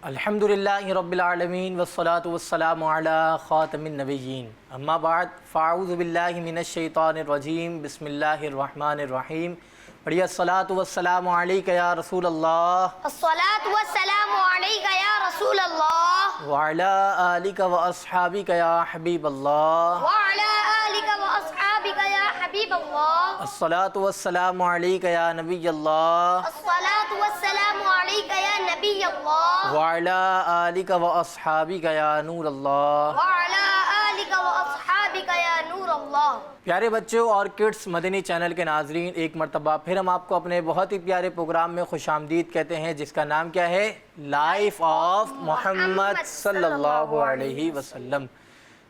الحمدللہ رب العالمین والصلاة والسلام علی خاتم النبیین اما بعد فاعوذ باللہ من الشیطان الرجیم بسم اللہ الرحمن الرحیم پڑھیے الصلاة والسلام علیکہ یا رسول اللہ الصلاة والسلام علیکہ یا رسول اللہ وعلی آلکہ واصحابکہ یا حبیب اللہ وعلی آلکہ واصحابکہ یا حبیب اللہ الصلاة والسلام علیکہ یا نبی اللہ الصلاة والسلام علیکہ یا نبی اللہ وعلی آلکہ واصحابکہ یا نور اللہ وعلی آلکہ واصحابکہ یا نور اللہ۔ پیارے بچوں اور کڈس مدنی چینل کے ناظرین، ایک مرتبہ پھر ہم آپ کو اپنے بہت ہی پیارے پروگرام میں خوش آمدید کہتے ہیں، جس کا نام کیا ہے؟ لائف آف محمد صلی اللہ علیہ وسلم۔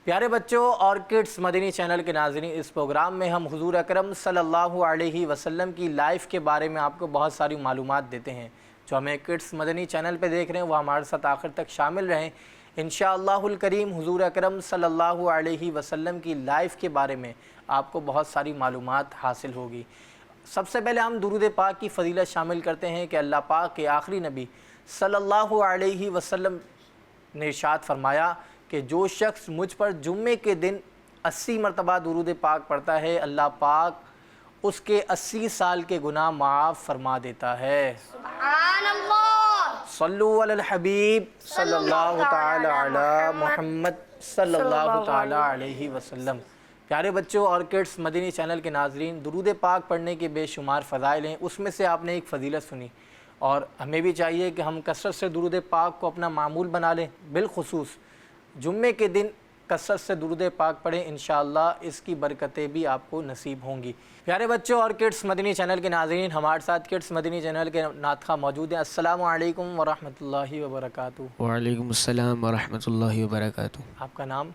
پیارے بچوں اور کڈس مدنی چینل کے ناظرین، اس پروگرام میں ہم حضور اکرم صلی اللہ علیہ وسلم کی لائف کے بارے میں آپ کو بہت ساری معلومات دیتے ہیں۔ جو ہمیں کڈس مدنی چینل پہ دیکھ رہے ہیں وہ ہمارے ساتھ آخر تک شامل رہیں۔ انشاءاللہ الکریم حضور اکرم صلی اللہ علیہ وسلم کی لائف کے بارے میں آپ کو بہت ساری معلومات حاصل ہوگی۔ سب سے پہلے ہم درود پاک کی فضیلت شامل کرتے ہیں کہ اللہ پاک کے آخری نبی صلی اللہ علیہ وسلم نے ارشاد فرمایا کہ جو شخص مجھ پر جمعے کے دن 80 مرتبہ درود پاک پڑھتا ہے، اللہ پاک اس کے 80 سال کے گناہ معاف فرما دیتا ہے۔ سبحان اللہ۔ صلو علی الحبیب صلی اللہ تعالی علی محمد صلی اللہ تعالی علیہ وسلم۔ پیارے بچوں اور کڈس مدنی چینل کے ناظرین، درود پاک پڑھنے کے بے شمار فضائل ہیں، اس میں سے آپ نے ایک فضیلت سنی، اور ہمیں بھی چاہیے کہ ہم کثرت سے درود پاک کو اپنا معمول بنا لیں، بالخصوص جمعے کے دن کثرت سے درود پاک پڑھیں، انشاءاللہ اس کی برکتیں بھی آپ کو نصیب ہوں گی۔ پیارے بچوں اور کڈس مدنی چینل کے ناظرین، ہمارے ساتھ کڈس مدنی چینل کے نعت خواہ موجود ہیں۔ السلام علیکم ورحمۃ اللہ وبرکاتہ۔ وعلیکم السلام ورحمۃ اللہ وبرکاتہ۔ آپ کا نام؟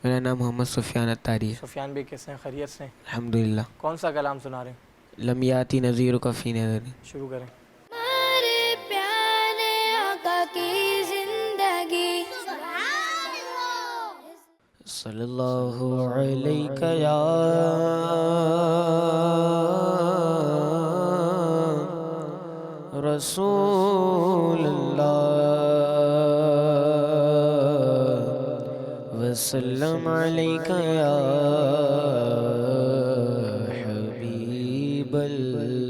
میرا نام محمد سفیان الطاری ہے۔ سفیان بھائی کیسے ہیں؟ خیریت سے ہیں؟ الحمدللہ۔ کون سا کلام سنا رہے ہیں؟ لم یاتی نذیر کا فی نظر۔ شروع کریں۔ ہمارے پیارے آقا کی زندگی صلی اللہ علیہ یا رسول اللہ وسلم علیہ یا حبیب اللہ۔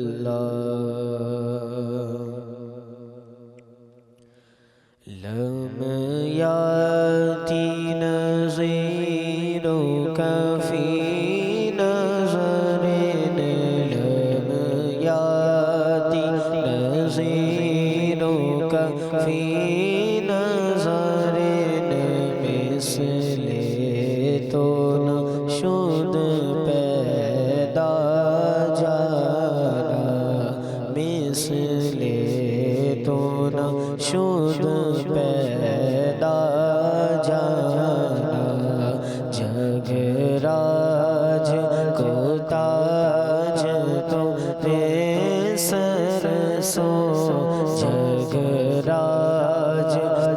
لم یاتی نظیرک فی نظر، لم یاتی نظیرک فی نظر، مثل تو نہ شد پیدا جانا، مثل تو نہ شد پیدا جانا، جگ راج کو تاج تمہارے سر سو، جگ راج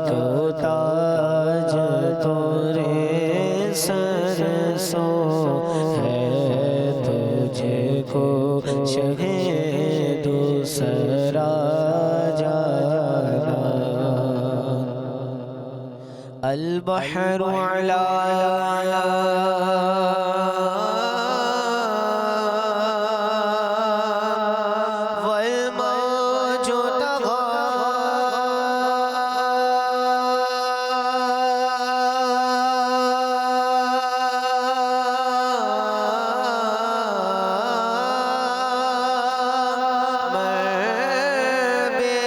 کو تاج تمہارے سر سو، ہے تجھ کو شہ دوسرا جانا، البحر علی والموج طغی، میں بے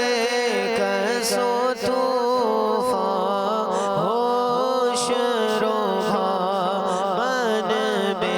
کس و طوفان ہوش روبا، من بے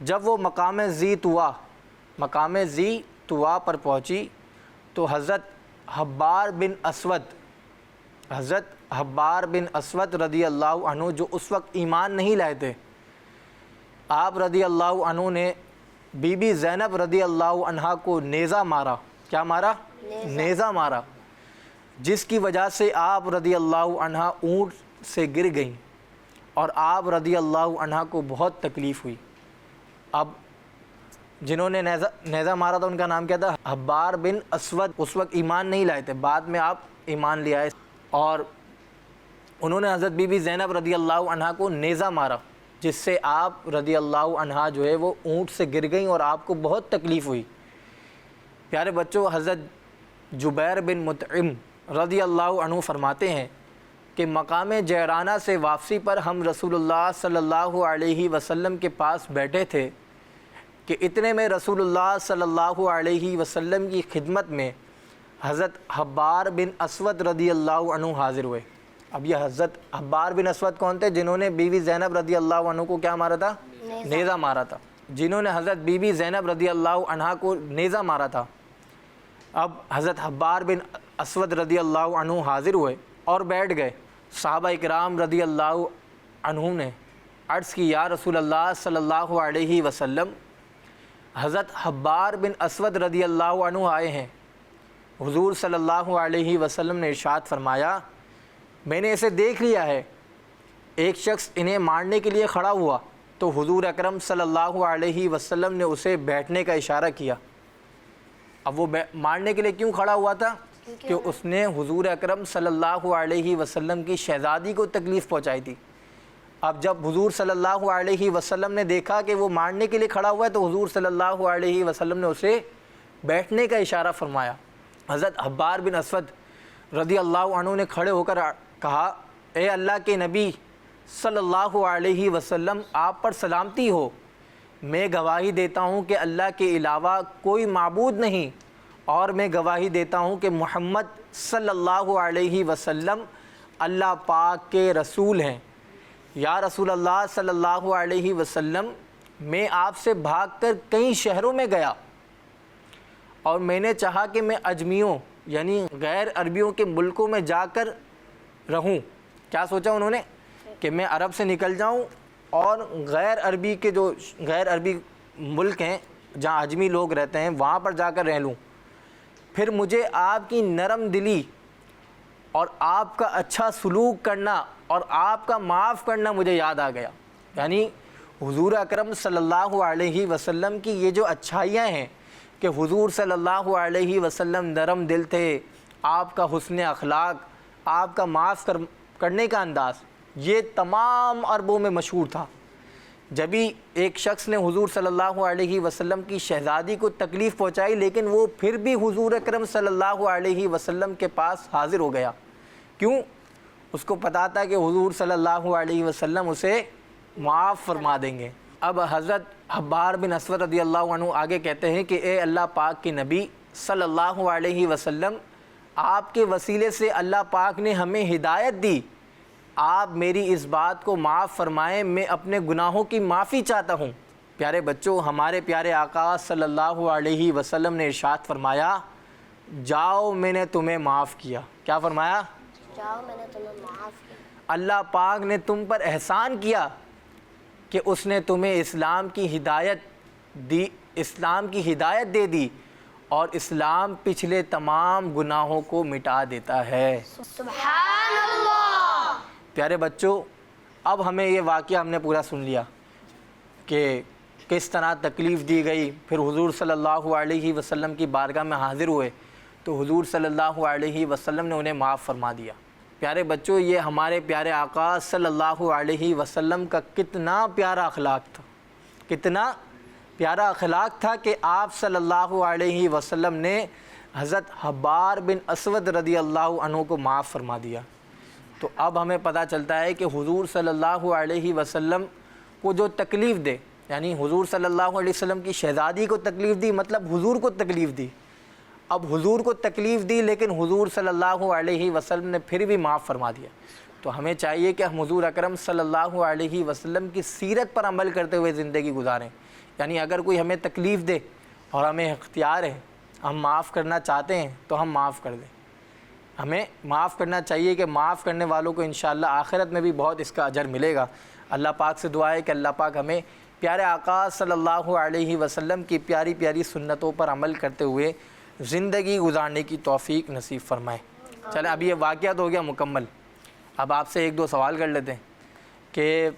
جب وہ مقام ذی طوا پر پہنچی تو حضرت حبار بن اسود رضی اللہ عنہ جو اس وقت ایمان نہیں لائے تھے، آپ رضی اللہ عنہ نے بی بی زینب رضی اللہ عنہا کو نیزہ مارا۔ کیا مارا؟ نیزہ مارا، جس کی وجہ سے آپ رضی اللہ عنہا اونٹ سے گر گئیں اور آپ رضی اللہ عنہا کو بہت تکلیف ہوئی۔ اب جنہوں نے نیزہ مارا تھا ان کا نام کیا تھا؟ حبار بن اسود۔ اس وقت ایمان نہیں لائے تھے، بعد میں آپ ایمان لے آئے، اور انہوں نے حضرت بی بی زینب رضی اللہ عنہا کو نیزہ مارا، جس سے آپ رضی اللہ عنہا جو ہے وہ اونٹ سے گر گئیں اور آپ کو بہت تکلیف ہوئی۔ پیارے بچوں، حضرت جبیر بن مطعم رضی اللہ عنہ فرماتے ہیں کہ مقام جعرانہ سے واپسی پر ہم رسول اللہ صلی اللہ علیہ وسلم کے پاس بیٹھے تھے کہ اتنے میں رسول اللہ صلی اللہ علیہ وسلم کی خدمت میں حضرت حبار بن اسود رضی اللہ عنہ حاضر ہوئے۔ اب یہ حضرت حبار بن اسود کون تھے؟ جنہوں نے بی بی زینب رضی اللہ عنہ کو کیا مارا تھا؟ نیزہ مارا تھا، جنہوں نے حضرت بی بی زینب رضی اللہ عنہ کو نیزہ مارا تھا۔ اب حضرت حبار بن اسود رضی اللہ عنہ حاضر ہوئے اور بیٹھ گئے۔ صحابہ اکرام رضی اللہ عنہ نے عرض کی، یا رسول اللہ صلی اللہ علیہ وسلم، حضرت حبار بن اسود رضی اللہ عنہ آئے ہیں۔ حضور صلی اللہ علیہ وسلم نے ارشاد فرمایا، میں نے اسے دیکھ لیا ہے۔ ایک شخص انہیں مارنے کے لیے کھڑا ہوا تو حضور اکرم صلی اللہ علیہ وسلم نے اسے بیٹھنے کا اشارہ کیا۔ اب وہ مارنے کے لیے کیوں کھڑا ہوا تھا؟ کہ اس نے حضور اکرم صلی اللہ علیہ وسلم کی شہزادی کو تکلیف پہنچائی تھی۔ اب جب حضور صلی اللہ علیہ وسلم نے دیکھا کہ وہ مارنے کے لیے کھڑا ہوا ہے تو حضور صلی اللہ علیہ وسلم نے اسے بیٹھنے کا اشارہ فرمایا۔ حضرت حبار بن اسود رضی اللہ عنہ نے کھڑے ہو کر کہا، اے اللہ کے نبی صلی اللہ علیہ وسلم، آپ پر سلامتی ہو، میں گواہی دیتا ہوں کہ اللہ کے علاوہ کوئی معبود نہیں، اور میں گواہی دیتا ہوں کہ محمد صلی اللہ علیہ وسلم اللہ پاک کے رسول ہیں۔ یا رسول اللہ صلی اللہ علیہ وسلم، میں آپ سے بھاگ کر کئی شہروں میں گیا اور میں نے چاہا کہ میں اجمیوں یعنی غیر عربیوں کے ملکوں میں جا کر رہوں۔ کیا سوچا انہوں نے؟ کہ میں عرب سے نکل جاؤں اور غیر عربی ملک ہیں جہاں اجمی لوگ رہتے ہیں وہاں پر جا کر رہ لوں۔ پھر مجھے آپ کی نرم دلی اور آپ کا اچھا سلوک کرنا اور آپ کا معاف کرنا مجھے یاد آ گیا۔ یعنی حضور اکرم صلی اللہ علیہ وسلم کی یہ جو اچھائیاں ہیں کہ حضور صلی اللہ علیہ وسلم نرم دل تھے، آپ کا حسن اخلاق، آپ کا معاف کرنے کا انداز، یہ تمام عربوں میں مشہور تھا۔ جبھی ایک شخص نے حضور صلی اللہ علیہ وسلم کی شہزادی کو تکلیف پہنچائی، لیکن وہ پھر بھی حضور اکرم صلی اللہ علیہ وسلم کے پاس حاضر ہو گیا۔ کیوں؟ اس کو پتا تھا کہ حضور صلی اللہ علیہ وسلم اسے معاف فرما دیں گے۔ اب حضرت حبار بن اسود رضی اللہ عنہ آگے کہتے ہیں کہ اے اللہ پاک کے نبی صلی اللہ علیہ وسلم، آپ کے وسیلے سے اللہ پاک نے ہمیں ہدایت دی، آپ میری اس بات کو معاف فرمائیں، میں اپنے گناہوں کی معافی چاہتا ہوں۔ پیارے بچوں، ہمارے پیارے آقا صلی اللہ علیہ وسلم نے ارشاد فرمایا، جاؤ میں نے تمہیں معاف کیا۔ کیا فرمایا؟ جاؤ میں نے تمہیں معاف کیا۔ اللہ پاک نے تم پر احسان کیا کہ اس نے تمہیں اسلام کی ہدایت دے دی، اور اسلام پچھلے تمام گناہوں کو مٹا دیتا ہے۔ سبحان اللہ۔ پیارے بچوں، اب ہمیں یہ واقعہ ہم نے پورا سن لیا کہ کس طرح تکلیف دی گئی۔ پھر حضور صلی اللہ علیہ وسلم کی بارگاہ میں حاضر ہوئے تو حضور صلی اللہ علیہ وسلم نے انہیں معاف فرما دیا۔ پیارے بچوں، یہ ہمارے پیارے آقا صلی اللہ علیہ وسلم کا کتنا پیارا اخلاق تھا، کتنا پیارا اخلاق تھا کہ آپ صلی اللہ علیہ وسلم نے حضرت حبار بن اسود رضی اللہ عنہ کو معاف فرما دیا۔ تو اب ہمیں پتہ چلتا ہے کہ حضور صلی اللہ علیہ وسلم کو جو تکلیف دے، یعنی حضور صلی اللہ علیہ وسلم کی شہزادی کو تکلیف دی، مطلب حضور کو تکلیف دی۔ اب حضور کو تکلیف دی لیکن حضور صلی اللہ علیہ وسلم نے پھر بھی معاف فرما دیا۔ تو ہمیں چاہیے کہ ہم حضور اکرم صلی اللہ علیہ وسلم کی سیرت پر عمل کرتے ہوئے زندگی گزاریں. یعنی اگر کوئی ہمیں تکلیف دے اور ہمیں اختیار ہے، ہم معاف کرنا چاہتے ہیں تو ہم معاف کر دیں. ہمیں معاف کرنا چاہیے کہ معاف کرنے والوں کو انشاءاللہ آخرت میں بھی بہت اس کا اجر ملے گا. اللہ پاک سے دعا ہے کہ اللہ پاک ہمیں پیارے آقا صلی اللہ علیہ وسلم کی پیاری پیاری سنتوں پر عمل کرتے ہوئے زندگی گزارنے کی توفیق نصیب فرمائے. چلیں ابھی یہ واقعہ تو ہو گیا مکمل. اب آپ سے ایک دو سوال کر لیتے ہیں کہ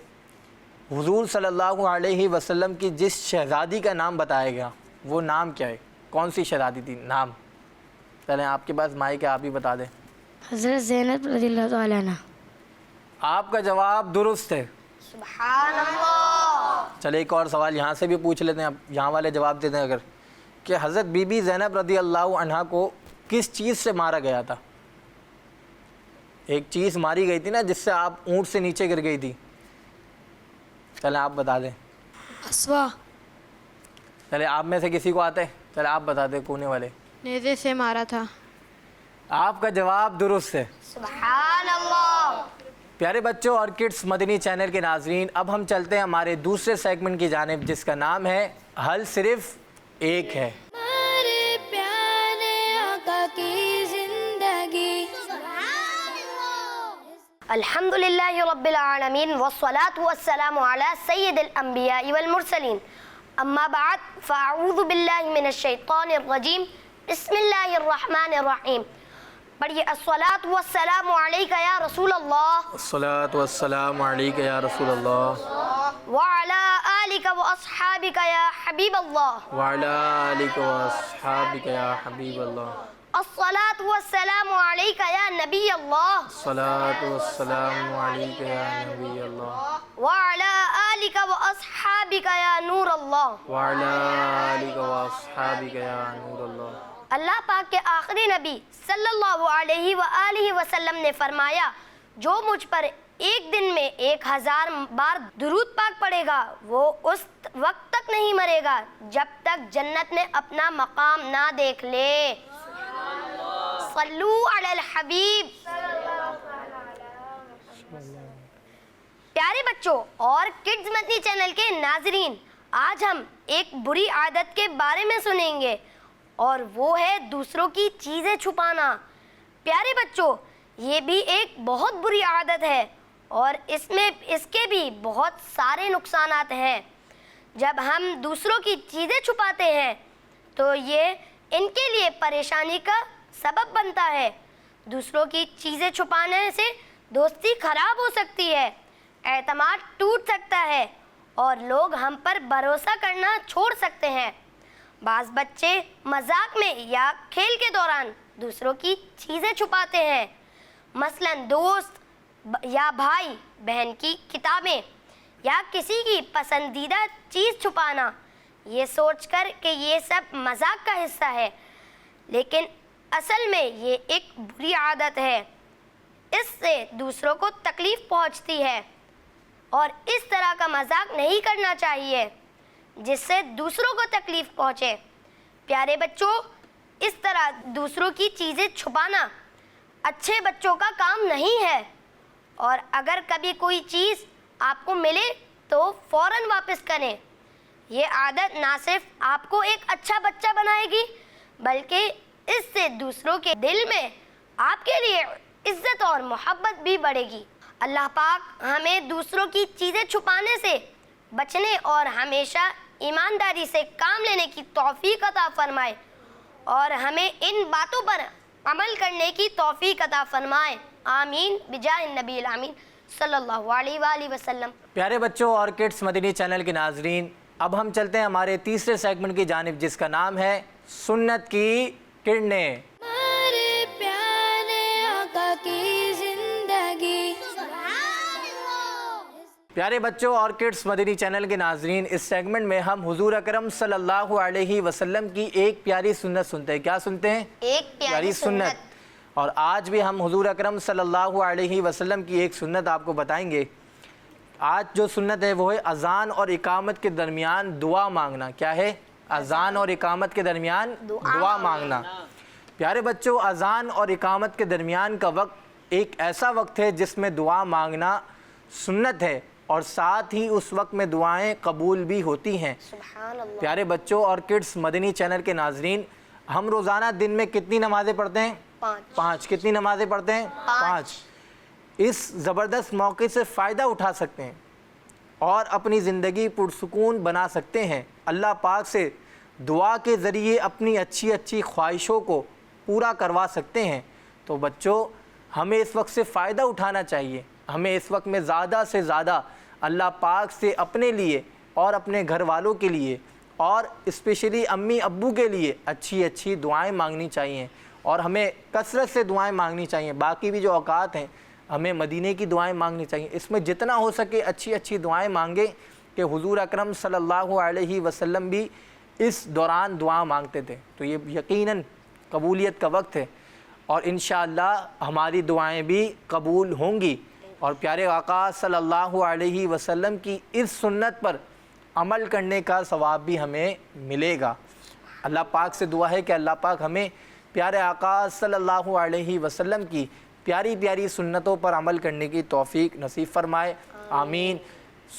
حضور صلی اللہ علیہ وسلم کی جس شہزادی کا نام بتایا گیا وہ نام کیا ہے؟ کون سی شہزادی تھی؟ نام. چلیں آپ کے پاس مائک ہے، آپ ہی بتا دیں. حضرت زینب رضی اللہ تعالیٰ عنہ. آپ کا جواب درست ہے. سبحان اللہ. چلے ایک اور سوال یہاں سے بھی پوچھ لیتے ہیں. اب یہاں والے جواب دیتے ہیں اگر کہ حضرت بی بی زینب رضی اللہ عنہ کو کس چیز سے مارا گیا تھا؟ ایک چیز ماری گئی تھی نا جس سے آپ اونٹ سے نیچے گر گئی تھی. چلیں آپ بتا دیں. اسوا. چلے آپ میں سے کسی کو آتے ہیں؟ چلے آپ بتا دیں کونے والے. نیزے سے مارا تھا. آپ کا جواب درست ہے. سبحان اللہ. پیارے بچوں اور کڈس مدنی چینل کے ناظرین، اب ہم چلتے ہیں ہمارے دوسرے سیگمنٹ کی جانب جس کا نام ہے حل صرف ایک ہے. ہمارے پیارے آقا کی زندگی. الحمدللہ رب العالمین والصلاة والسلام علی سید الانبیاء والمرسلین. اما بعد فاعوذ باللہ من الشیطان الرجیم. بسم اللہ الرحمن الرحیم. پڑھیے الصلاۃ والسلام علیک یا رسول اللہ. الصلاۃ والسلام علیک یا رسول اللہ وعلی آلک واصحابک یا حبیب اللہ. وعلی آلک واصحابک یا حبیب اللہ. الصلاۃ والسلام علیک یا نبی اللہ. الصلاۃ والسلام علیک یا نبی اللہ. وعلی آلک واصحابک یا نور اللہ. وعلی آلک واصحابک یا نور اللہ. اللہ پاک کے آخری نبی صلی اللہ علیہ وآلہ وسلم نے فرمایا جو مجھ پر ایک دن میں 1000 بار درود پاک پڑھے گا وہ اس وقت تک نہیں مرے گا جب تک جنت میں اپنا مقام نہ دیکھ لے. صلو علی الحبیب. پیارے بچوں اور کڈز مدنی چینل کے ناظرین، آج ہم ایک بری عادت کے بارے میں سنیں گے اور وہ ہے دوسروں کی چیزیں چھپانا. پیارے بچوں، یہ بھی ایک بہت بری عادت ہے اور اس کے بھی بہت سارے نقصانات ہیں. جب ہم دوسروں کی چیزیں چھپاتے ہیں تو یہ ان کے لیے پریشانی کا سبب بنتا ہے. دوسروں کی چیزیں چھپانے سے دوستی خراب ہو سکتی ہے، اعتماد ٹوٹ سکتا ہے اور لوگ ہم پر بھروسہ کرنا چھوڑ سکتے ہیں. بعض بچے مذاق میں یا کھیل کے دوران دوسروں کی چیزیں چھپاتے ہیں، مثلا دوست یا بھائی بہن کی کتابیں یا کسی کی پسندیدہ چیز چھپانا، یہ سوچ کر کہ یہ سب مذاق کا حصہ ہے، لیکن اصل میں یہ ایک بری عادت ہے. اس سے دوسروں کو تکلیف پہنچتی ہے اور اس طرح کا مذاق نہیں کرنا چاہیے جس سے دوسروں کو تکلیف پہنچے. پیارے بچوں، اس طرح دوسروں کی چیزیں چھپانا اچھے بچوں کا کام نہیں ہے اور اگر کبھی کوئی چیز آپ کو ملے تو فوراً واپس کریں. یہ عادت نہ صرف آپ کو ایک اچھا بچہ بنائے گی بلکہ اس سے دوسروں کے دل میں آپ کے لیے عزت اور محبت بھی بڑھے گی. اللہ پاک ہمیں دوسروں کی چیزیں چھپانے سے بچنے اور ہمیشہ ایمانداری سے کام لینے کی توفیق عطا فرمائے اور ہمیں ان باتوں پر عمل کرنے کی توفیق عطا فرمائے. آمین بجاہ النبی الامین صلی اللہ علیہ وآلہ وسلم. پیارے بچوں اور کڈس مدنی چینل کے ناظرین، اب ہم چلتے ہیں ہمارے تیسرے سیگمنٹ کی جانب جس کا نام ہے سنت کی کرنیں. ہمارے پیارے آقا کی زندگی. پیارے بچوں اور کڈس مدنی چینل کے ناظرین، اس سیگمنٹ میں ہم حضور اکرم صلی اللہ علیہ وسلم کی ایک پیاری سنت سنتے ہیں. کیا سنتے ہیں؟ ایک پیاری سنت. اور آج بھی ہم حضور اکرم صلی اللہ علیہ وسلم کی ایک سنت آپ کو بتائیں گے. آج جو سنت ہے وہ ہے اذان اور اقامت کے درمیان دعا مانگنا. کیا ہے؟ اذان اور اقامت کے درمیان دعا مانگنا. پیارے بچوں، اذان اور اقامت کے درمیان کا وقت ایک ایسا وقت ہے جس میں دعا مانگنا سنت ہے اور ساتھ ہی اس وقت میں دعائیں قبول بھی ہوتی ہیں۔ سبحان اللہ۔ پیارے بچوں اور کڈس مدنی چینل کے ناظرین، ہم روزانہ دن میں کتنی نمازیں پڑھتے ہیں؟ 5۔ کتنی نمازیں پڑھتے ہیں؟ 5۔ اس زبردست موقع سے فائدہ اٹھا سکتے ہیں اور اپنی زندگی پرسکون بنا سکتے ہیں۔ اللہ پاک سے دعا کے ذریعے اپنی اچھی اچھی خواہشوں کو پورا کروا سکتے ہیں۔ تو بچوں، ہمیں اس وقت سے فائدہ اٹھانا چاہیے۔ ہمیں اس وقت میں زیادہ سے زیادہ اللہ پاک سے اپنے لیے اور اپنے گھر والوں کے لیے اور اسپیشلی امی ابو کے لیے اچھی اچھی دعائیں مانگنی چاہیے اور ہمیں کثرت سے دعائیں مانگنی چاہیے۔ باقی بھی جو اوقات ہیں ہمیں مدینے کی دعائیں مانگنی چاہیے۔ اس میں جتنا ہو سکے اچھی اچھی دعائیں مانگیں کہ حضور اکرم صلی اللہ علیہ وسلم بھی اس دوران دعا مانگتے تھے۔ تو یہ یقیناً قبولیت کا وقت ہے اور انشاءاللہ ہماری دعائیں بھی قبول ہوں گی اور پیارے آقا صلی اللہ علیہ وسلم کی اس سنت پر عمل کرنے کا ثواب بھی ہمیں ملے گا۔ اللہ پاک سے دعا ہے کہ اللہ پاک ہمیں پیارے آقا صلی اللہ علیہ وسلم کی پیاری پیاری سنتوں پر عمل کرنے کی توفیق نصیب فرمائے، آمین۔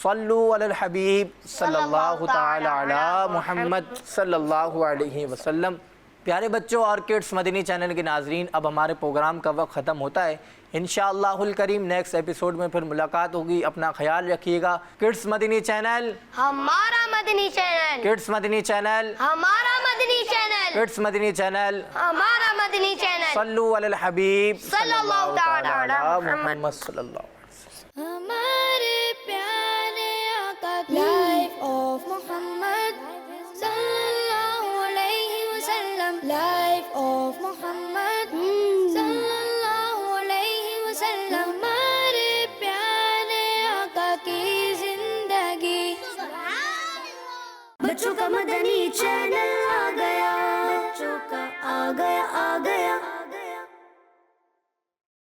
صلو علی الحبیب صلی اللہ تعالی علی محمد صلی اللہ علیہ وسلم۔ پیارے بچوں اور کڈس مدنی چینل کے ناظرین، اب ہمارے پروگرام کا وقت ختم ہوتا ہے۔ انشاءاللہ الکریم نیکسٹ ایپیسوڈ میں پھر ملاقات ہوگی۔ اپنا خیال رکھیے گا۔ کڈس مدنی چینل ہمارا مدنی چینل، کڈس مدنی چینل ہمارا مدنی چینل، کڈس مدنی چینل ہمارا مدنی چینل۔ صلو علی الحبیب صلی اللہ تعالی علی محمد صلی اللہ علیہ وسلم۔ ہمارے پیارے آقا کی لائف آف محمد صلی اللہ علیہ وسلم، لائف آف محمد صلی اللہ علیہ وسلم، ہمارے پیارے آقا کی زندگی۔ بچوں کا مدنی چینل